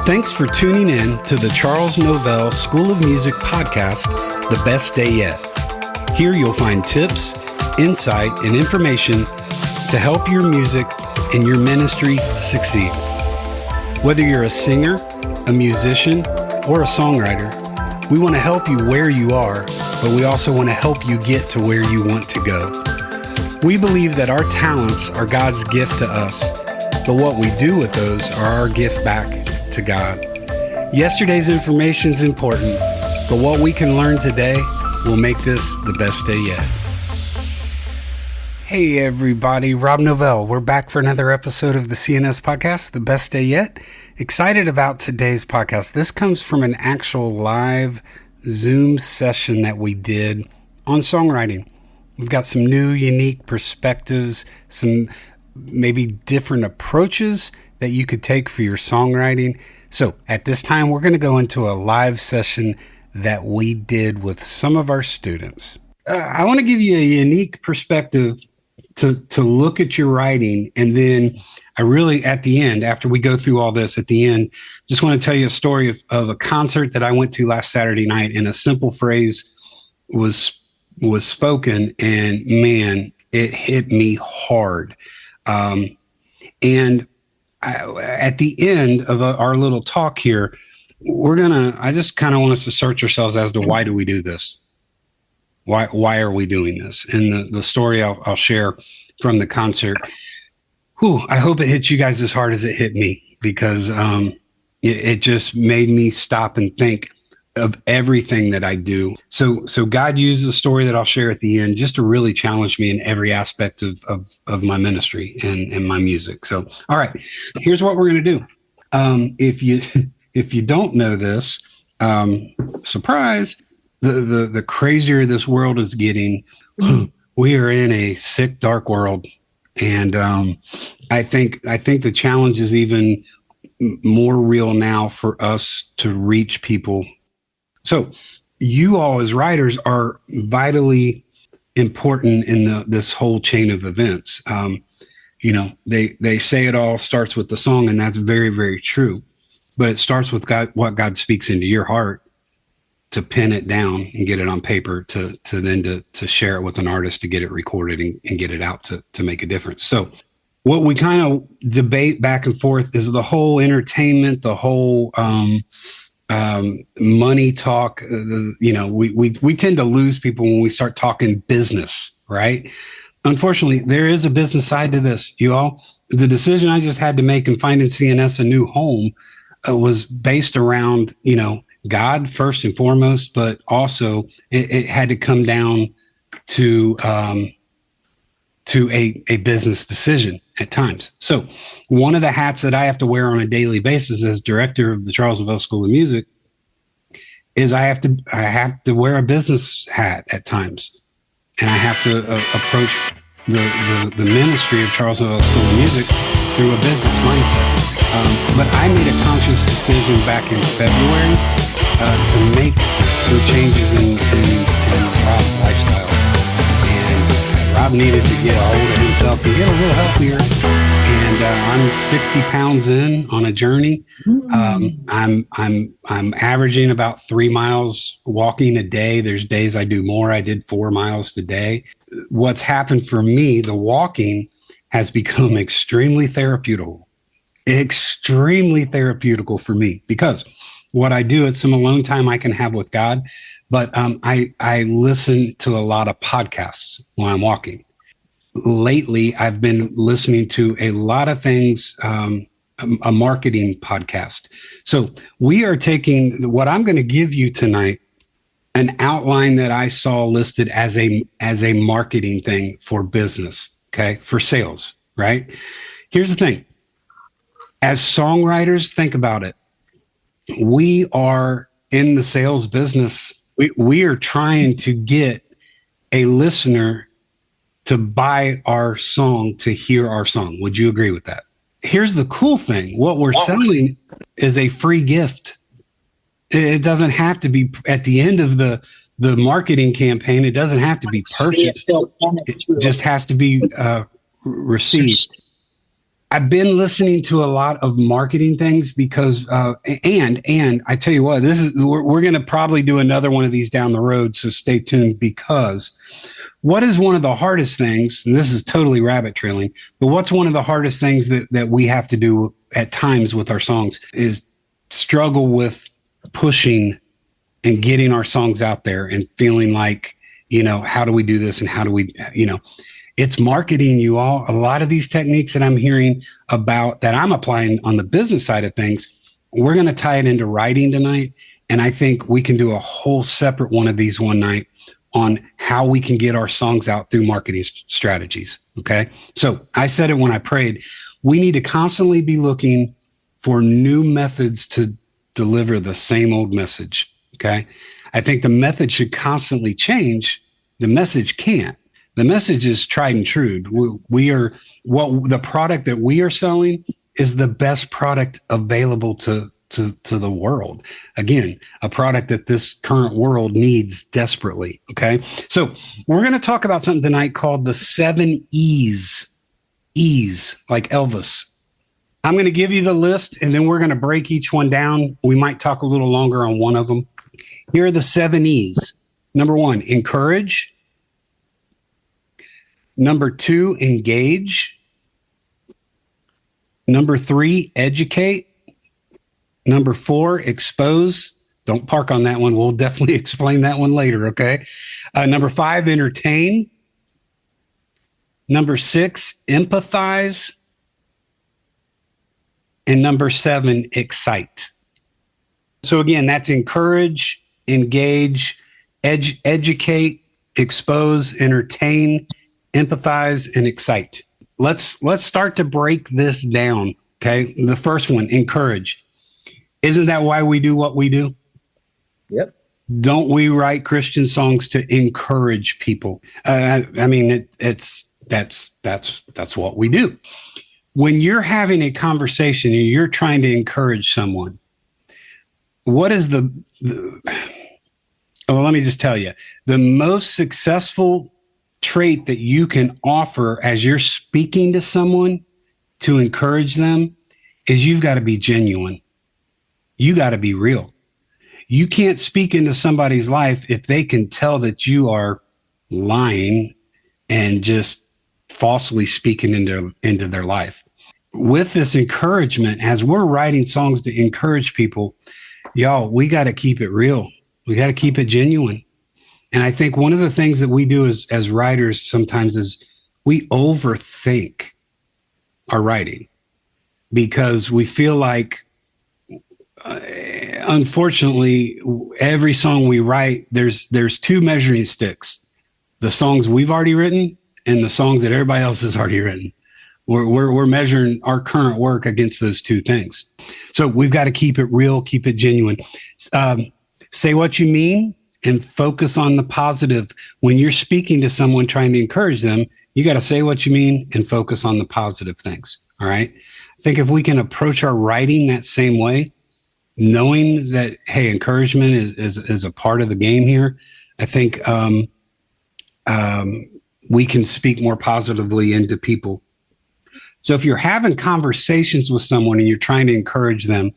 Thanks for tuning in to the Charles Novell School of Music podcast, The Best Day Yet. Here you'll find tips, insight, and information to help your music and your ministry succeed. Whether you're a singer, a musician, or a songwriter, we want to help you where you are, but we also want to help you get to where you want to go. We believe that our talents are God's gift to us, but what we do with those are our gift back to God. Yesterday's information is important, but what we can learn today will make this the best day yet. Hey everybody, Rob Novell. We're back for another episode of the CNS podcast, The Best Day Yet. Excited about today's podcast. This comes from an actual live Zoom session that we did on songwriting. We've got some new, unique perspectives, some maybe different approaches that you could take for your songwriting. So at this time, we're going to go into a live session that we did with some of our students. I want to give you a unique perspective to look at your writing. And then I really, at the end, after we go through all this, at the end, just want to tell you a story of a concert that I went to last Saturday night, and a simple phrase was spoken, and man, it hit me hard. At the end of our little talk here, I just kind of want us to search ourselves as to why do we do this? Why are we doing this? And the story I'll share from the concert, I hope it hits you guys as hard as it hit me, because it just made me stop and think of everything that I do. So God used the story that I'll share at the end just to really challenge me in every aspect of my ministry and my music. So, all right, here's what we're going to do. If you don't know this, surprise, the crazier this world is getting, we are in a sick, dark world. And I think the challenge is even more real now for us to reach people. So you all as writers are vitally important in this whole chain of events. They say it all starts with the song, and that's very, very true. But it starts with what God speaks into your heart, to pen it down and get it on paper, to share it with an artist, to get it recorded and get it out to make a difference. So what we kind of debate back and forth is the whole entertainment, the whole money talk. We tend to lose people when we start talking business, right? Unfortunately, there is a business side to this, you all. The decision I just had to make in finding CNS a new home was based around, God first and foremost, but also it had to come down to a business decision at times. So one of the hats that I have to wear on a daily basis as director of the Charles Novell School of Music is I have to wear a business hat at times, and I have to approach the ministry of Charles Novell School of Music through a business mindset. But I made a conscious decision back in February to make some changes in Rob's lifestyle. Rob needed to get a hold of himself and get a little healthier. And I'm 60 pounds in on a journey. I'm averaging about 3 miles walking a day. There's days I do more. I did 4 miles today. What's happened for me, the walking has become extremely therapeutical for me, because what I do, it's some alone time I can have with God. But I listen to a lot of podcasts while I'm walking. Lately, I've been listening to a lot of things, a marketing podcast. So we are taking what I'm going to give you tonight, an outline that I saw listed as a marketing thing for business, okay, for sales, right? Here's the thing. As songwriters, think about it. We are in the sales business. We are trying to get a listener to buy our song, to hear our song. Would you agree with that? Here's the cool thing. What we're selling is a free gift. It doesn't have to be at the end of the marketing campaign. It doesn't have to be purchased. It just has to be received. I've been listening to a lot of marketing things because, and I tell you what, we're going to probably do another one of these down the road. So stay tuned, because what is one of the hardest things, and this is totally rabbit trailing, but what's one of the hardest things that we have to do at times with our songs is struggle with pushing and getting our songs out there and feeling like, how do we do this and how do we, it's marketing, you all. A lot of these techniques that I'm hearing about that I'm applying on the business side of things, we're going to tie it into writing tonight. And I think we can do a whole separate one of these one night on how we can get our songs out through marketing strategies. Okay. So I said it when I prayed. We need to constantly be looking for new methods to deliver the same old message. Okay. I think the method should constantly change. The message can't. The message is tried and true. The product that we are selling is the best product available to the world. Again, a product that this current world needs desperately. Okay. So we're going to talk about something tonight called the 7 E's. E's, like Elvis. I'm going to give you the list, and then we're going to break each one down. We might talk a little longer on one of them. Here are the 7 E's. Number 1, encourage. Number 2, engage. Number 3, educate. Number 4, expose. Don't park on that one. We'll definitely explain that one later, okay? Number 5, entertain. Number 6, empathize. And number 7, excite. So again, that's encourage, engage, educate, expose, entertain, empathize, and excite. Let's start to break this down. Okay. The first one, encourage. Isn't that why we do what we do? Yep. Don't we write Christian songs to encourage people? I mean, that's what we do. When you're having a conversation and you're trying to encourage someone, what is well, let me just tell you, the most successful trait that you can offer as you're speaking to someone to encourage them is you've got to be genuine. You got to be real. You can't speak into somebody's life if they can tell that you are lying and just falsely speaking into their life. With this encouragement, as we're writing songs to encourage people, y'all, we got to keep it real. We got to keep it genuine. And I think one of the things that we do as writers sometimes is we overthink our writing because we feel like, unfortunately, every song we write, there's 2 measuring sticks: the songs we've already written and the songs that everybody else has already written. We're measuring our current work against those 2 things. So we've got to keep it real, keep it genuine. Say what you mean and focus on the positive. When you're speaking to someone trying to encourage them, you got to say what you mean and focus on the positive things. All right. I think if we can approach our writing that same way, knowing that, hey, encouragement is a part of the game here, I think we can speak more positively into people. So if you're having conversations with someone and you're trying to encourage them,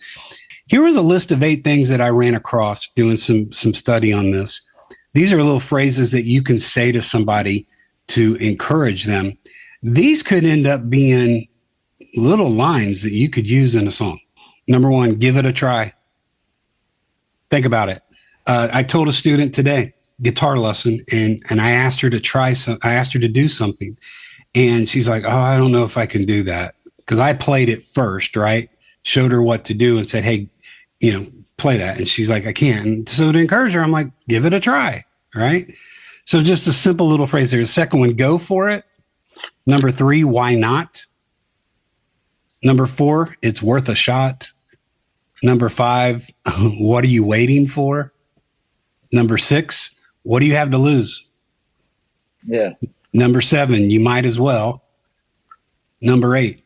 here was a list of 8 things that I ran across doing some study on this. These are little phrases that you can say to somebody to encourage them. These could end up being little lines that you could use in a song. Number 1, give it a try. Think about it. I told a student today, guitar lesson, and I asked her to I asked her to do something. And she's like, oh, I don't know if I can do that. Because I played it first, right? Showed her what to do and said, hey, play that. And she's like, I can't. And so to encourage her, I'm like, give it a try, right? So just a simple little phrase there. The second one, go for it. Number 3, why not? Number 4, it's worth a shot. Number 5, what are you waiting for? Number 6, what do you have to lose? Yeah. Number 7, you might as well. Number 8,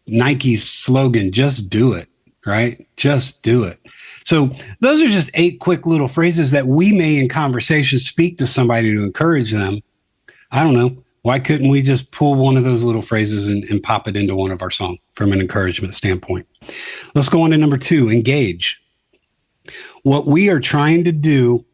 Nike's slogan, just do it, right? Just do it. So those are just 8 quick little phrases that we may in conversation speak to somebody to encourage them. I don't know, Why couldn't we just pull one of those little phrases and pop it into one of our songs from an encouragement standpoint? Let's go on to number 2, engage. What we are trying to do,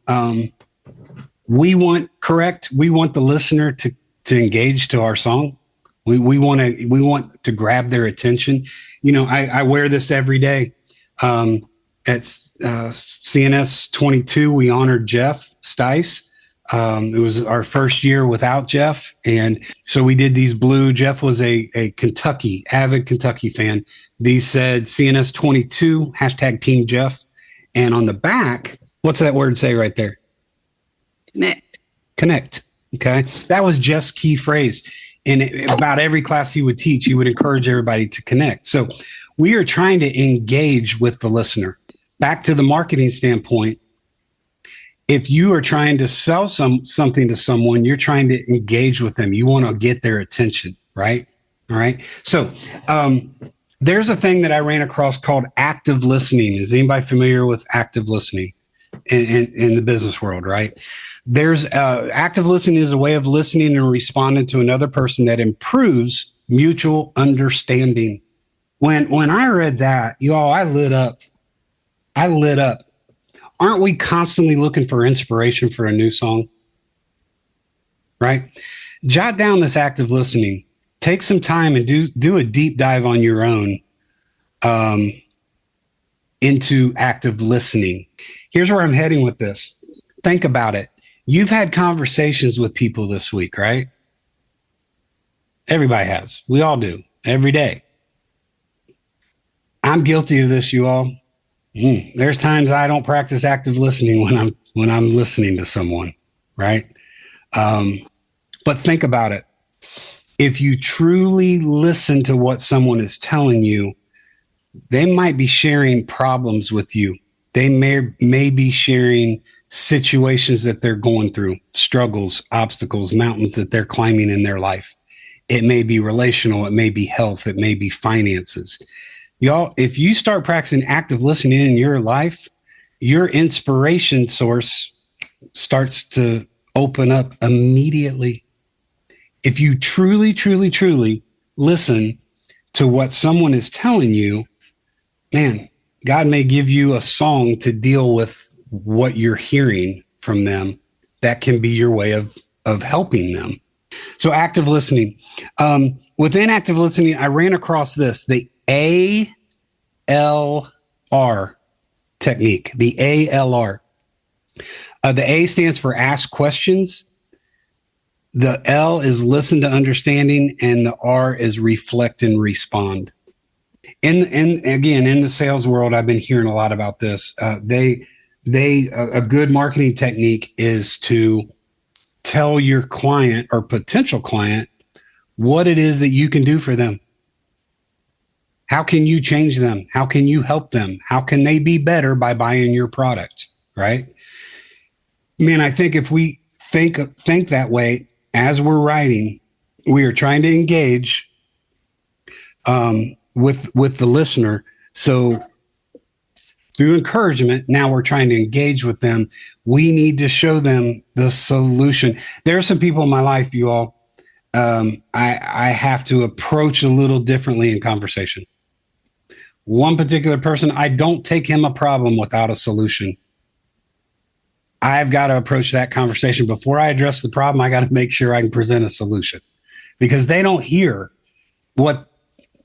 we want the listener to engage to our song. We want to grab their attention. You know, I wear this every day. At CNS 22, we honored Jeff Stice. It was our first year without Jeff. And so we did these blue. Jeff was a avid Kentucky fan. These said CNS 22, hashtag Team Jeff. And on the back, what's that word say right there? Connect. Okay. That was Jeff's key phrase. In about every class he would teach, he would encourage everybody to connect. So we are trying to engage with the listener. Back to the marketing standpoint, if you are trying to sell something to someone, you're trying to engage with them. You want to get their attention, right? All right. So there's a thing that I ran across called active listening. Is anybody familiar with active listening in the business world, right? There's active listening is a way of listening and responding to another person that improves mutual understanding. When I read that, y'all, I lit up. Aren't we constantly looking for inspiration for a new song? Right? Jot down this active listening. Take some time and do a deep dive on your own into active listening. Here's where I'm heading with this. Think about it. You've had conversations with people this week, right? Everybody has. We all do every day. I'm guilty of this, you all. There's times I don't practice active listening when I'm listening to someone, right? But think about it. If you truly listen to what someone is telling you, they might be sharing problems with you. They may be sharing situations that they're going through, struggles, obstacles, mountains that they're climbing in their life. It may be relational, it may be health, it may be finances. Y'all, if you start practicing active listening in your life, your inspiration source starts to open up immediately. If you truly, truly, truly listen to what someone is telling you, man, God may give you a song to deal with what you're hearing from them that can be your way of helping them. So active listening. Within active listening, I ran across the ALR technique, the ALR. The A stands for ask questions. The L is listen to understanding, and the R is reflect and respond. And again, in the sales world, I've been hearing a lot about this. A good marketing technique is to tell your client or potential client what it is that you can do for them. How can you change them? How can you help them? How can they be better by buying your product? Right? Man, I think if we think that way as we're writing, we are trying to engage with the listener. So through encouragement, now we're trying to engage with them. We need to show them the solution. There are some people in my life, you all, I have to approach a little differently in conversation. One particular person, I don't take him a problem without a solution. I've got to approach that conversation. Before I address the problem, I got to make sure I can present a solution, because they don't hear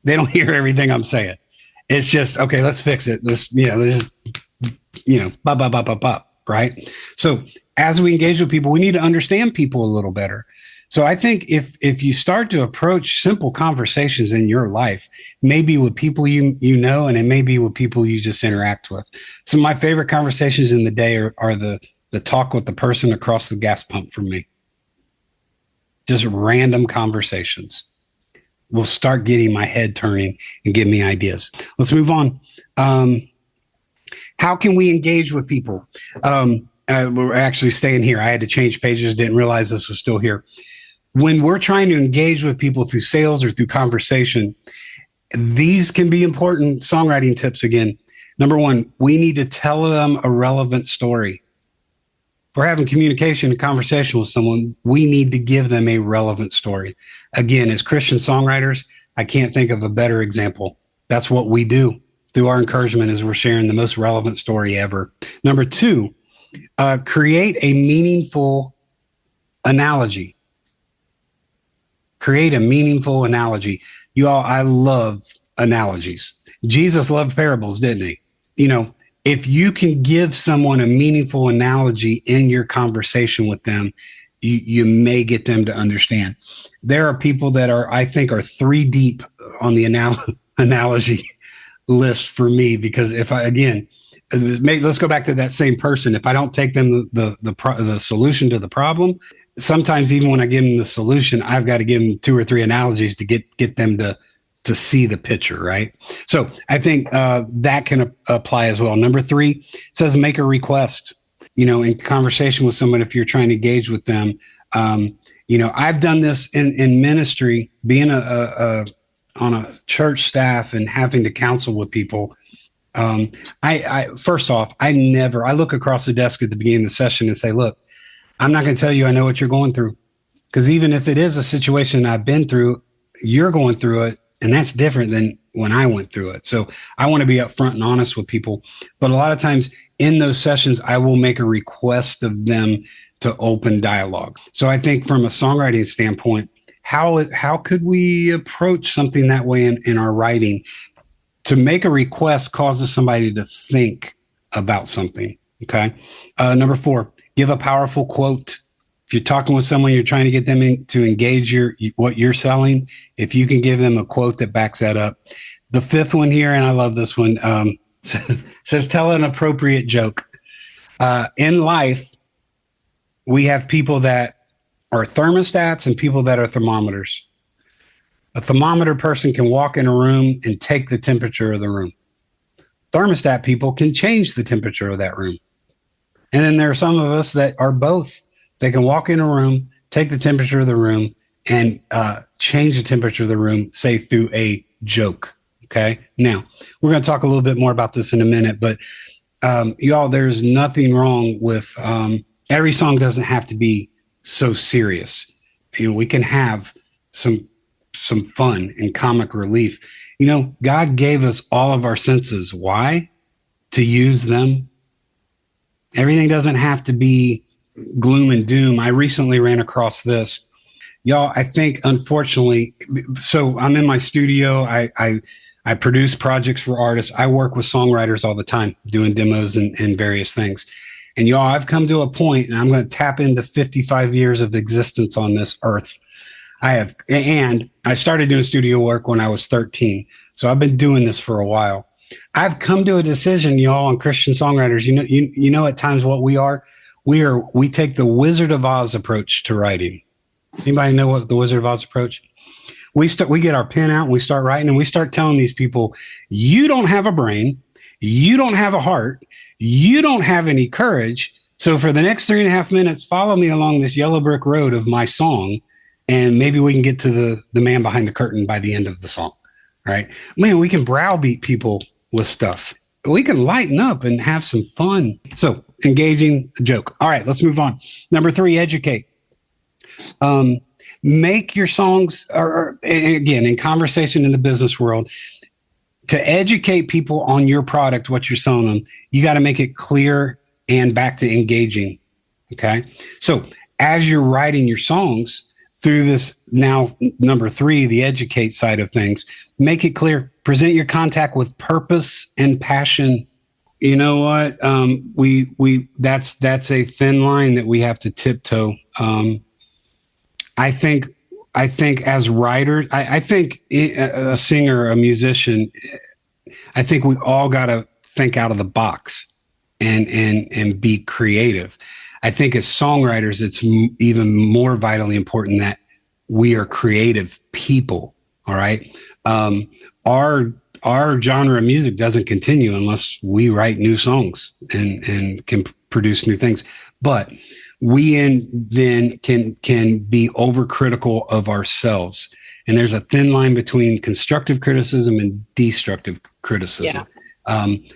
everything I'm saying. It's just, okay, let's fix it. Bop, right? So as we engage with people, we need to understand people a little better. So I think if you start to approach simple conversations in your life, maybe with people you know, and it may be with people you just interact with. Some of my favorite conversations in the day are the talk with the person across the gas pump from me. Just random conversations will start getting my head turning and give me ideas. Let's move on. How can we engage with people? We're actually staying here. I had to change pages. Didn't realize this was still here. When we're trying to engage with people through sales or through conversation, these can be important songwriting tips again. Number one, we need to tell them a relevant story. we're having communication and conversation with someone, we need to give them a relevant story. Again, as Christian songwriters, I can't think of a better example. That's what we do through our encouragement is we're sharing the most relevant story ever. Number 2, create a meaningful analogy. Create a meaningful analogy. You all, I love analogies. Jesus loved parables, didn't he? You know, if you can give someone a meaningful analogy in your conversation with them, you may get them to understand. There are people that I think are 3 deep on the analogy list for me, because if let's go back to that same person. If I don't take them the solution to the problem, sometimes even when I give them the solution, I've got to give them 2 or 3 analogies to get them to see the picture, right? So I think that can apply as well. Number 3, it says make a request. You know, in conversation with someone, if you're trying to engage with them, you know, I've done this in ministry, being on a church staff and having to counsel with people. I first off, I look across the desk at the beginning of the session and say, look, I'm not going to tell you I know what you're going through, because even if it is a situation I've been through, you're going through it. And that's different than when I went through it. So I want to be upfront and honest with people. But a lot of times in those sessions, I will make a request of them to open dialogue. So I think from a songwriting standpoint, how could we approach something that way in our writing? To make a request causes somebody to think about something. Okay. Number 4, give a powerful quote. If you're talking with someone, you're trying to get them to engage what you're selling. If you can give them a quote that backs that up. The 5th one here, and I love this one, says tell an appropriate joke. In life, we have people that are thermostats and people that are thermometers. A thermometer person can walk in a room and take the temperature of the room. Thermostat people can change the temperature of that room. And then there are some of us that are both. They can walk in a room, take the temperature of the room, and change the temperature of the room, say through a joke. Okay. Now, we're going to talk a little bit more about this in a minute, but y'all, there's nothing wrong with every song doesn't have to be so serious. You know, we can have some fun and comic relief. You know, God gave us all of our senses. Why? To use them. Everything doesn't have to be gloom and doom. I recently ran across this. Y'all, I think, unfortunately, so I'm in my studio. I produce projects for artists. I work with songwriters all the time, doing demos and various things. And y'all, I've come to a point, and I'm going to tap into 55 years of existence on this earth. And I started doing studio work when I was 13. So I've been doing this for a while. I've come to a decision, y'all, on Christian songwriters. You know, at times what we are. We take the Wizard of Oz approach to writing. Anybody know what the Wizard of Oz approach? We get our pen out and we start writing, and we start telling these people, you don't have a brain, you don't have a heart, you don't have any courage. So for the next 3.5 minutes, follow me along this yellow brick road of my song, and maybe we can get to the man behind the curtain by the end of the song. Right? Man, we can browbeat people with stuff. We can lighten up and have some fun. So engaging joke. All right, let's move on. Number 3, educate. Make your songs, or again, in conversation in the business world, to educate people on your product, what you're selling them, you got to make it clear and back to engaging. Okay. So as you're writing your songs through this now, number 3, the educate side of things, make it clear, present your contact with purpose and passion. You know what? That's a thin line that we have to tiptoe. I think as writers, I think a singer, a musician, I think we all got to think out of the box and be creative. I think as songwriters, it's even more vitally important that we are creative people. All right. Our genre of music doesn't continue unless we write new songs and can produce new things. But we then can be overcritical of ourselves. And there's a thin line between constructive criticism and destructive criticism.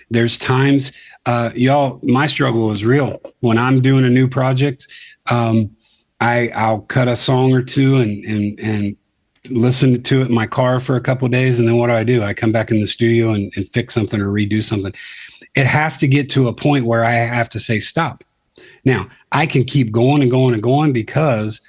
There's times, y'all, my struggle is real. When I'm doing a new project, I'll cut a song or two and listen to it in my car for a couple of days. And then what do? I come back in the studio and fix something or redo something. It has to get to a point where I have to say, stop. Now, I can keep going and going and going because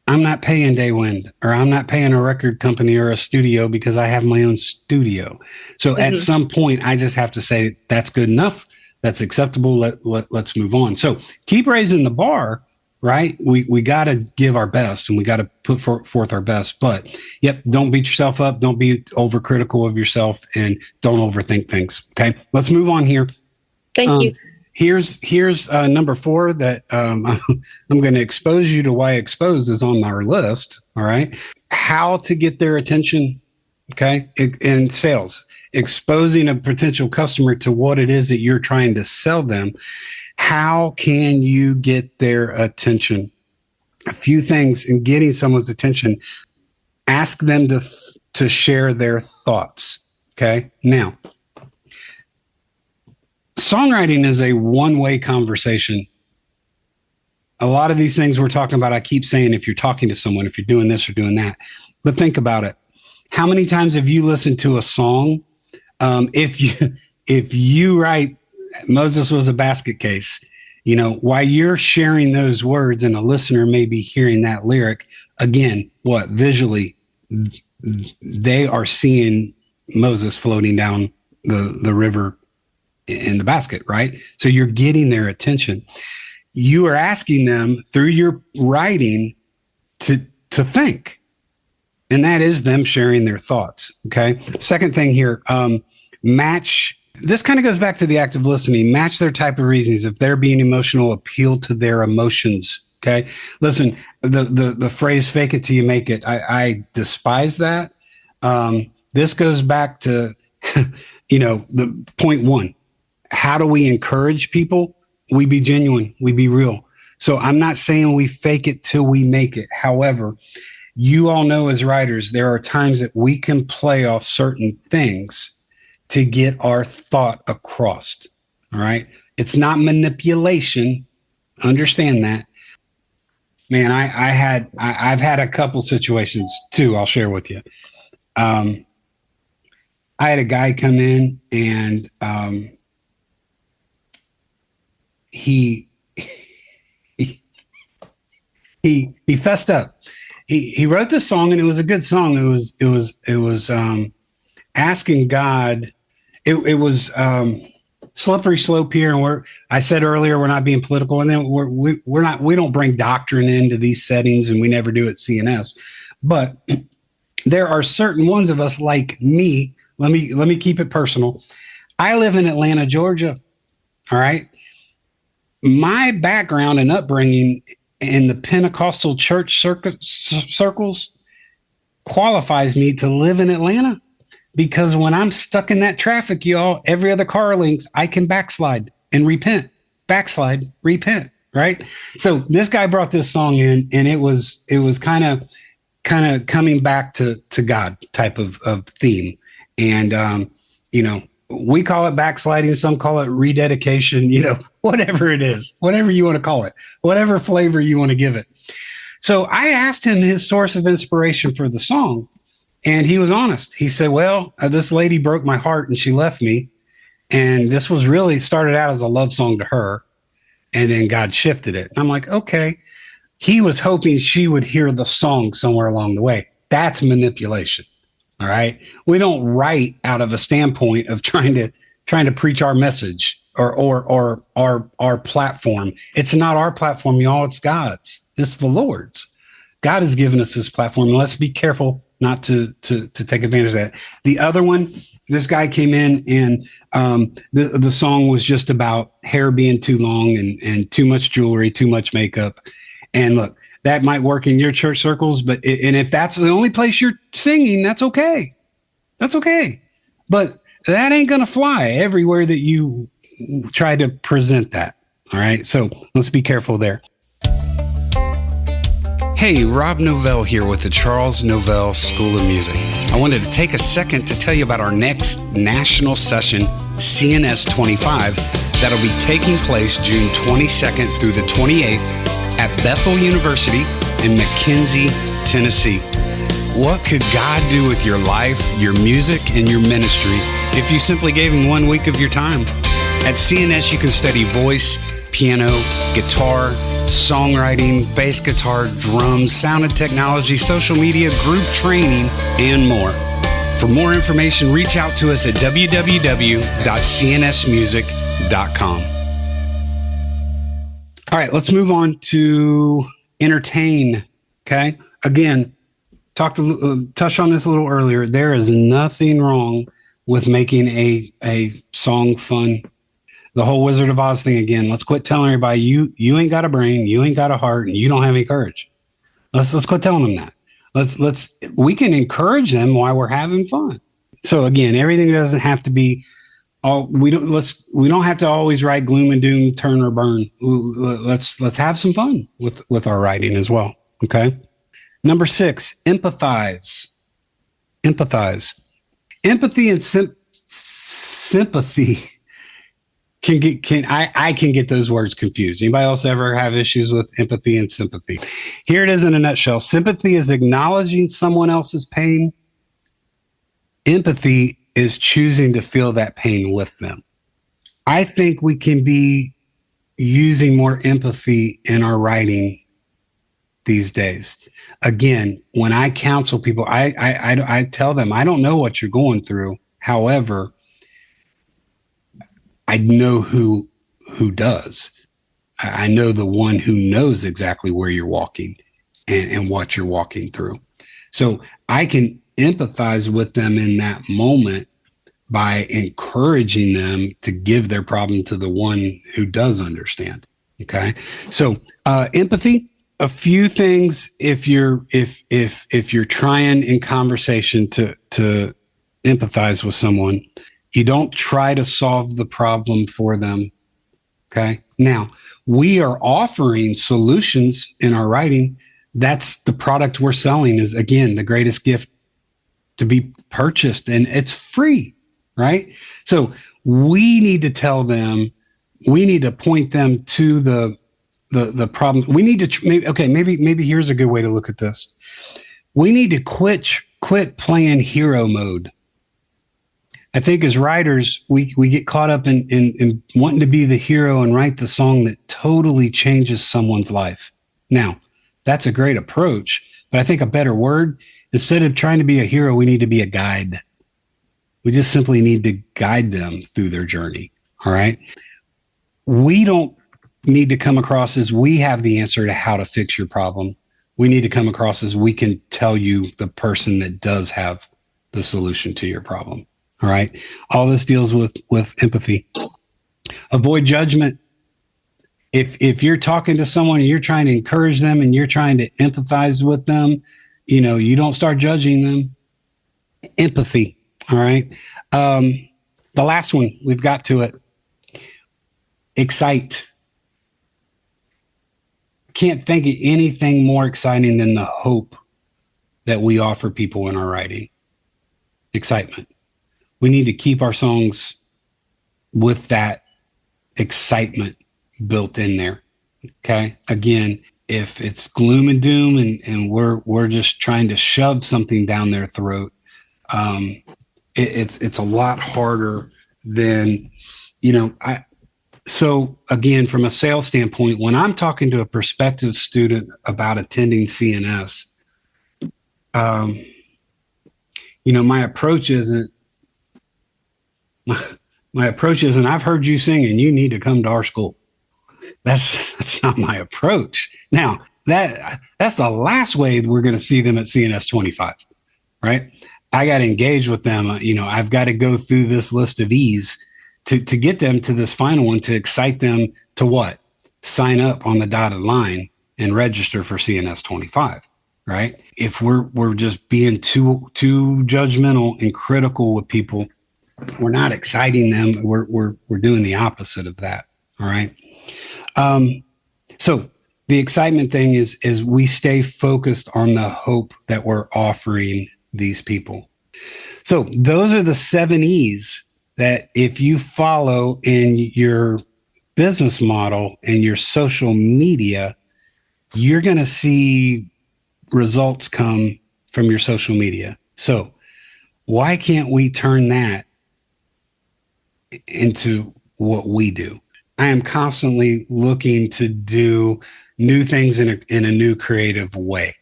I'm not paying Daywind, or I'm not paying a record company or a studio because I have my own studio. So at some point, I just have to say, that's good enough. That's acceptable. Let's move on. So keep raising the bar, right? We got to give our best, and we got to put forth our best. But yep, don't beat yourself up. Don't be overcritical of yourself, and don't overthink things. Okay, let's move on here. Thank you. Here's number 4 that I'm going to expose you to why exposed is on our list. All right. How to get their attention. Okay. In sales, exposing a potential customer to what it is that you're trying to sell them. How can you get their attention? A few things in getting someone's attention. Ask them to share their thoughts. Okay. Now, songwriting is a one-way conversation. A lot of these things we're talking about, I keep saying, if you're talking to someone, if you're doing this or doing that, but think about it. How many times have you listened to a song? If you write, Moses was a basket case, while you're sharing those words and a listener may be hearing that lyric, again, visually, they are seeing Moses floating down the river in the basket, right? So you're getting their attention. You are asking them through your writing to think, and that is them sharing their thoughts. Okay. Second thing here, match. This kind of goes back to the act of listening. Match their type of reasons. If they're being emotional, appeal to their emotions. Okay. Listen, the phrase "fake it till you make it." I despise that. This goes back to the point 1. How do we encourage people? We be genuine. We be real. So I'm not saying we fake it till we make it. However, you all know as writers, there are times that we can play off certain things to get our thought across. All right. It's not manipulation. Understand that. Man, I've had a couple situations too. I'll share with you. I had a guy come in and, he fessed up. He wrote this song, and it was a good song. It was asking God. It was slippery slope here, and I said earlier, we're not being political, and then we don't bring doctrine into these settings, and we never do at CNS. But there are certain ones of us, like me. Let me keep it personal. I live in Atlanta, Georgia. All right. My background and upbringing in the Pentecostal church circles qualifies me to live in Atlanta, because when I'm stuck in that traffic, y'all, every other car length, I can backslide and repent, backslide, repent. Right. So this guy brought this song in, and it was kind of coming back to God type of theme. And, we call it backsliding. Some call it rededication, whatever it is, whatever you want to call it, whatever flavor you want to give it. So I asked him his source of inspiration for the song, and he was honest. He said, well, this lady broke my heart and she left me. And this was really started out as a love song to her. And then God shifted it. I'm like, okay. He was hoping she would hear the song somewhere along the way. That's manipulation. All right. We don't write out of a standpoint of trying to preach our message or our platform. It's not our platform, y'all. It's God's. It's the Lord's. God has given us this platform, and let's be careful not to take advantage of that. The other one, this guy came in, and the song was just about hair being too long and too much jewelry, too much makeup. And look, that might work in your church circles, and if that's the only place you're singing, that's okay. That's okay. But that ain't going to fly everywhere that you try to present that. All right. So let's be careful there. Hey, Rob Novell here with the Charles Novell School of Music. I wanted to take a second to tell you about our next national session CNS 25 that'll be taking place June 22nd through the 28th at Bethel University in McKenzie, Tennessee. What could God do with your life, your music, and your ministry if you simply gave Him 1 week of your time? At CNS, you can study voice, piano, guitar, songwriting, bass guitar, drums, sound and technology, social media, group training, and more. For more information, reach out to us at www.cnsmusic.com. All right, let's move on to entertain. Okay. Again, touched on this a little earlier. There is nothing wrong with making a song fun. The whole Wizard of Oz thing again. Let's quit telling everybody you ain't got a brain, you ain't got a heart, and you don't have any courage. Let's quit telling them that. We can encourage them while we're having fun. So again, everything doesn't have to be we don't have to always write gloom and doom, turn or burn. Let's have some fun with our writing as well. Okay. Number 6, empathize. Empathy and sympathy I can get those words confused. Anybody else ever have issues with empathy and sympathy? Here it is in a nutshell. Sympathy is acknowledging someone else's pain. Empathy is choosing to feel that pain with them. I think we can be using more empathy in our writing these days. Again, when I counsel people, I tell them, I don't know what you're going through. However, I know who does. I know the one who knows exactly where you're walking and what you're walking through. So I can empathize with them in that moment by encouraging them to give their problem to the one who does understand. Okay. So empathy, a few things if you're trying in conversation to empathize with someone. You don't try to solve the problem for them. Okay. Now, we are offering solutions in our writing. That's the product we're selling is, again, the greatest gift to be purchased, and it's free, right? So we need to tell them, we need to point them to the problem. We need to, maybe here's a good way to look at this. We need to quit playing hero mode. I think as writers, we get caught up in wanting to be the hero and write the song that totally changes someone's life. Now, that's a great approach, but I think a better word, instead of trying to be a hero, we need to be a guide. We just simply need to guide them through their journey. All right. We don't need to come across as we have the answer to how to fix your problem. We need to come across as we can tell you the person that does have the solution to your problem. All right. All this deals with empathy. Avoid judgment. If you're talking to someone and you're trying to encourage them and you're trying to empathize with them, you don't start judging them. Empathy. All right. The last one, we've got to it. Excite. Can't think of anything more exciting than the hope that we offer people in our writing. Excitement. We need to keep our songs with that excitement built in there. Okay. Again, if it's gloom and doom and we're just trying to shove something down their throat, it's a lot harder than, so again, from a sales standpoint, when I'm talking to a prospective student about attending CNS, my approach isn't, I've heard you sing and you need to come to our school. That's not my approach. Now, that's the last way we're going to see them at CNS 25, right? I got to engage with them. I've got to go through this list of E's to get them to this final one, to excite them to what? Sign up on the dotted line and register for CNS 25, right? If we're just being too judgmental and critical with people, we're not exciting them. We're doing the opposite of that. All right. So the excitement thing is we stay focused on the hope that we're offering these people. So those are the 7 E's that if you follow in your business model and your social media, you're going to see results come from your social media. So why can't we turn that into what we do? I am constantly looking to do new things in a new creative way.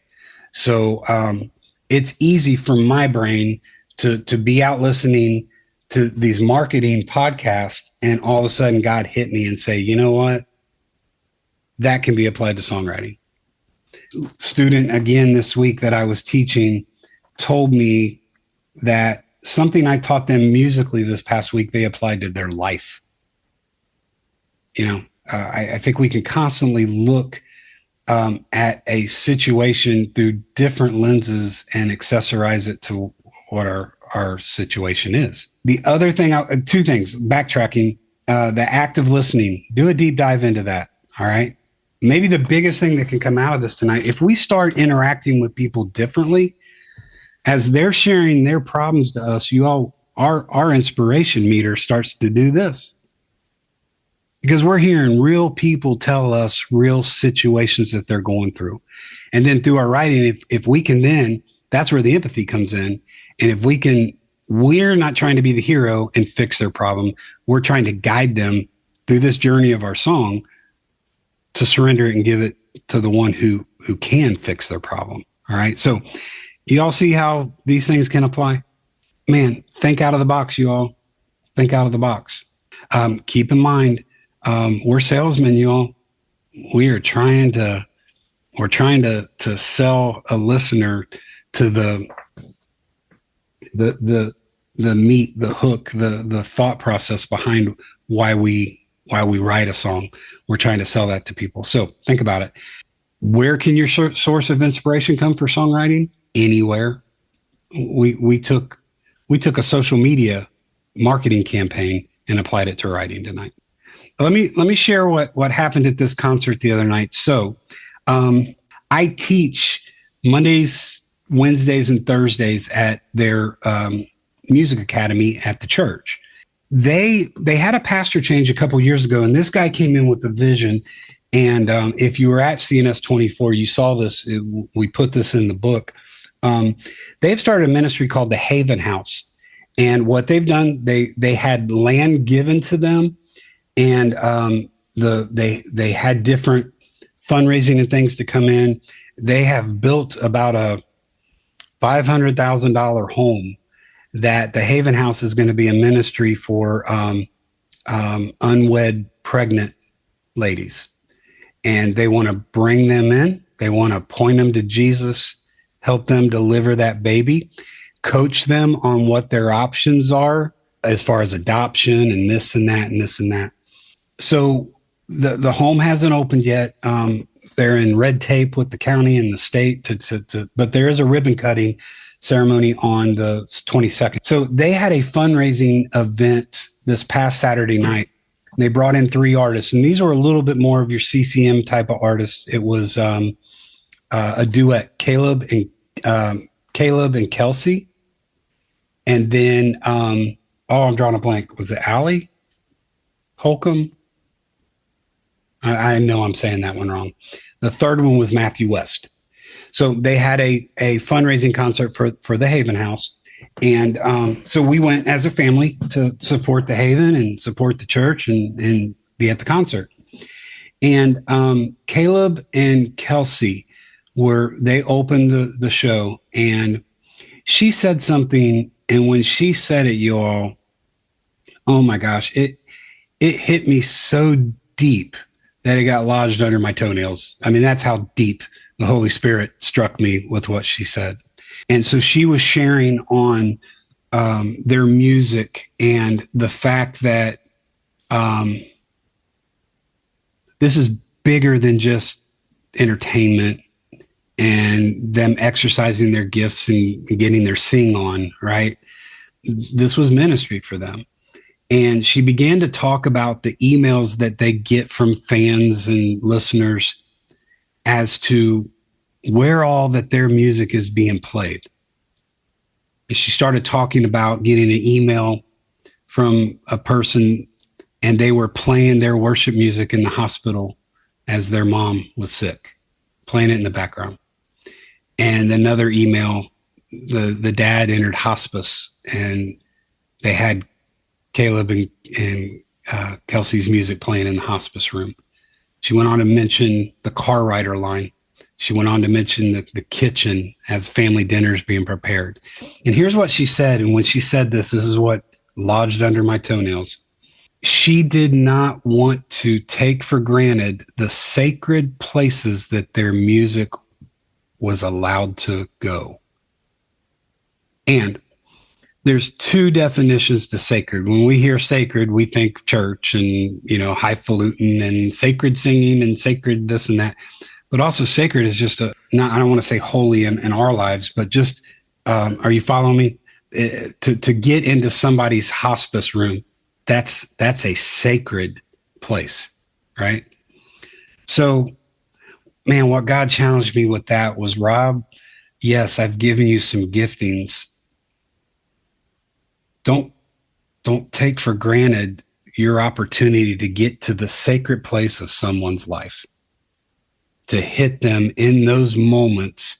So it's easy for my brain to be out listening to these marketing podcasts, and all of a sudden God hit me and say, you know what? That can be applied to songwriting. Student again this week that I was teaching told me that something I taught them musically this past week, they applied to their life. I think we can constantly look at a situation through different lenses and accessorize it to what our situation is. The other thing, two things, backtracking, the act of listening, do a deep dive into that. All right. Maybe the biggest thing that can come out of this tonight, if we start interacting with people differently, as they're sharing their problems to us, our inspiration meter starts to do this. Because we're hearing real people tell us real situations that they're going through. And then through our writing, if we can then, that's where the empathy comes in. And if we can, we're not trying to be the hero and fix their problem. We're trying to guide them through this journey of our song to surrender it and give it to the one who can fix their problem. All right. So you all see how these things can apply? Man, think out of the box, you all. Think out of the box. Keep in mind, we're salesmen, you all. We're trying to sell a listener to the meat, the hook, the thought process behind why we write a song. We're trying to sell that to people. So think about it. Where can your source of inspiration come for songwriting? Anywhere. We took a social media marketing campaign and applied it to writing tonight. Let me share what happened at this concert the other night. So I teach Mondays, Wednesdays, and Thursdays at their music academy at the church. They had a pastor change a couple years ago, and this guy came in with a vision. And if you were at CNS 24, you saw this. We put this in the book. They've started a ministry called the Haven House. And what they've done, they had land given to them, and they had different fundraising and things to come in. They have built about a $500,000 home that the Haven House is going to be a ministry for unwed pregnant ladies. And they want to bring them in. They want to point them to Jesus, help them deliver that baby, coach them on what their options are as far as adoption and this and that and this and that. So the home hasn't opened yet. They're in red tape with the county and the state but there is a ribbon cutting ceremony on the 22nd. So they had a fundraising event this past Saturday night. They brought in 3 artists, and these were a little bit more of your CCM type of artists. It was a duet, Caleb and Kelsey. And then, I'm drawing a blank. Was it Allie Holcomb? I know I'm saying that one wrong. The third one was Matthew West. So they had a fundraising concert for the Haven House. And so we went as a family to support the Haven and support the church and be at the concert. And Caleb and Kelsey they opened the show, and she said something. And when she said it, you all, oh my gosh, it hit me so deep that it got lodged under my toenails. I mean, that's how deep the Holy Spirit struck me with what she said. And so she was sharing on their music and the fact that this is bigger than just entertainment and them exercising their gifts and getting their sing on, right? This was ministry for them. And she began to talk about the emails that they get from fans and listeners as to where all that their music is being played. And she started talking about getting an email from a person, and they were playing their worship music in the hospital as their mom was sick, playing it in the background. And another email, the dad entered hospice, and they had Caleb and Kelsey's music playing in the hospice room. She went on to mention the car rider line. She went on to mention the kitchen as family dinners being prepared. And here's what she said. And when she said this is what lodged under my toenails. She did not want to take for granted the sacred places that their music was allowed to go. And there's two definitions to sacred. When we hear sacred, we think church and, highfalutin and sacred singing and sacred this and that. But also sacred is just I don't want to say holy in our lives, but just, are you following me? To get into somebody's hospice room, that's a sacred place, right? So, man, what God challenged me with that was, Rob, yes, I've given you some giftings. Don't take for granted your opportunity to get to the sacred place of someone's life, to hit them in those moments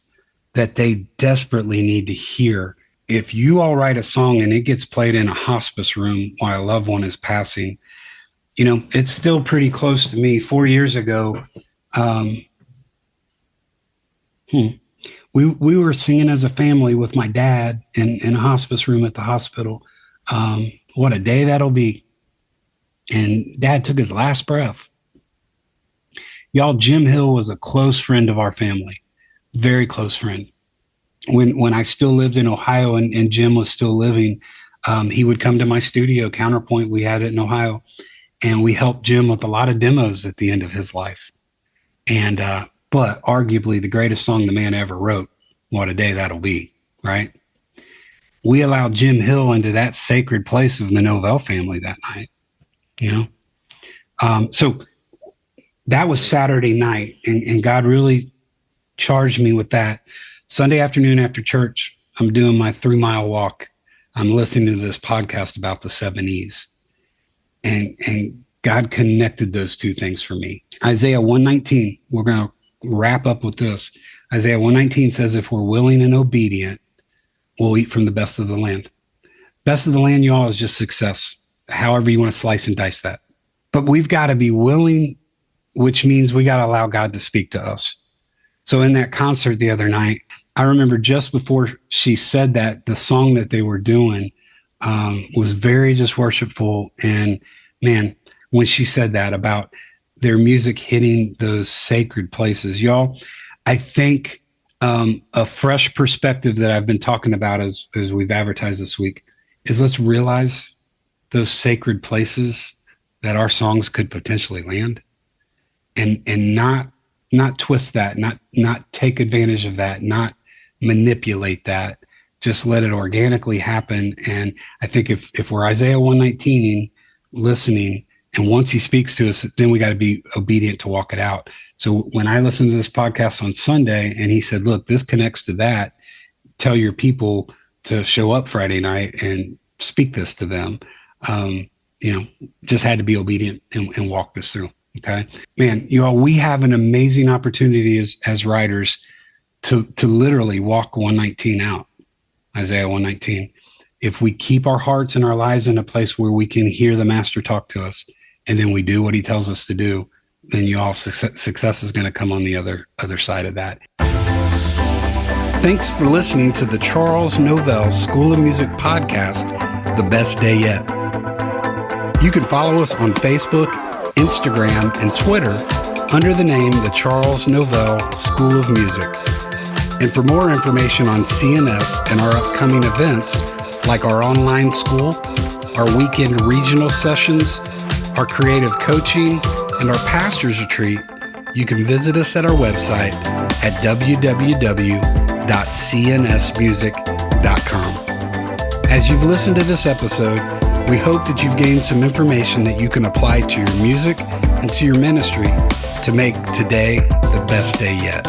that they desperately need to hear. If you all write a song and it gets played in a hospice room while a loved one is passing, it's still pretty close to me. 4 years ago, we were singing as a family with my dad in a hospice room at the hospital. What a day that'll be. And Dad took his last breath. Y'all, Jim Hill was a close friend of our family, very close friend. When I still lived in Ohio and Jim was still living, he would come to my studio, Counterpoint. We had it in Ohio, and we helped Jim with a lot of demos at the end of his life. And, but arguably the greatest song the man ever wrote, What a Day That'll Be, right? We allowed Jim Hill into that sacred place of the Novell family that night, So that was Saturday night, and God really charged me with that. Sunday afternoon after church, I'm doing my 3-mile walk. I'm listening to this podcast about the 7 E's. And God connected those two things for me. Isaiah 119, we're going to wrap up with this. Isaiah 119 says, if we're willing and obedient, we'll eat from the best of the land. Best of the land, y'all, is just success, however you want to slice and dice that. But we've got to be willing, which means we got to allow God to speak to us. So in that concert the other night, I remember just before she said that, the song that they were doing was very just worshipful. And man, when she said that about their music hitting those sacred places, y'all, I think a fresh perspective that I've been talking about as we've advertised this week is let's realize those sacred places that our songs could potentially land, and not twist that, not take advantage of that, not manipulate that, just let it organically happen. And I think if we're Isaiah 119 listening, and once he speaks to us, then we got to be obedient to walk it out. So when I listened to this podcast on Sunday and he said, look, this connects to that, tell your people to show up Friday night and speak this to them, just had to be obedient and walk this through. Okay, man, we have an amazing opportunity as writers to literally walk 119 out, Isaiah 119. If we keep our hearts and our lives in a place where we can hear the master talk to us, and then we do what he tells us to do, then success is going to come on the other side of that. Thanks for listening to the Charles Novell School of Music podcast, The Best Day Yet. You can follow us on Facebook, Instagram, and Twitter under the name the Charles Novell School of Music. And for more information on CNS and our upcoming events, like our online school, our weekend regional sessions, our creative coaching, and our pastor's retreat, you can visit us at our website at www.cnsmusic.com. As you've listened to this episode, we hope that you've gained some information that you can apply to your music and to your ministry to make today the best day yet.